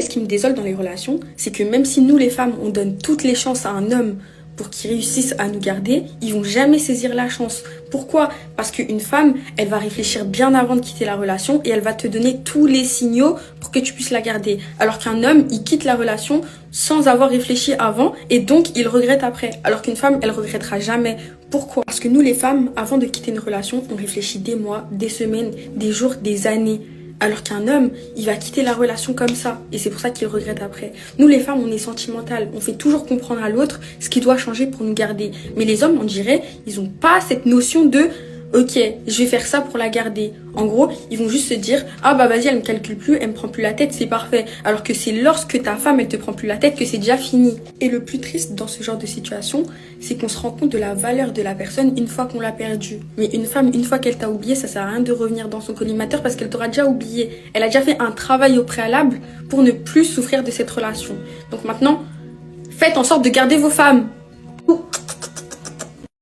ce qui me désole dans les relations, c'est que même si nous les femmes, on donne toutes les chances à un homme pour qu'il réussisse à nous garder, ils vont jamais saisir la chance. Pourquoi? Parce qu'une femme, elle va réfléchir bien avant de quitter la relation et elle va te donner tous les signaux pour que tu puisses la garder. Alors qu'un homme, il quitte la relation sans avoir réfléchi avant et donc il regrette après. Alors qu'une femme, elle regrettera jamais. Pourquoi? Parce que nous les femmes, avant de quitter une relation, on réfléchit des mois, des semaines, des jours, des années. Alors qu'un homme, il va quitter la relation comme ça. Et c'est pour ça qu'il regrette après. Nous, les femmes, on est sentimentales. On fait toujours comprendre à l'autre ce qui doit changer pour nous garder. Mais les hommes, on dirait, ils ont pas cette notion de « Ok, je vais faire ça pour la garder ». En gros, ils vont juste se dire « Ah bah vas-y, elle me calcule plus, elle me prend plus la tête, c'est parfait ». Alors que c'est lorsque ta femme, elle te prend plus la tête que c'est déjà fini. Et le plus triste dans ce genre de situation, c'est qu'on se rend compte de la valeur de la personne une fois qu'on l'a perdue. Mais une femme, une fois qu'elle t'a oublié, ça sert à rien de revenir dans son collimateur parce qu'elle t'aura déjà oublié. Elle a déjà fait un travail au préalable pour ne plus souffrir de cette relation. Donc maintenant, faites en sorte de garder vos femmes.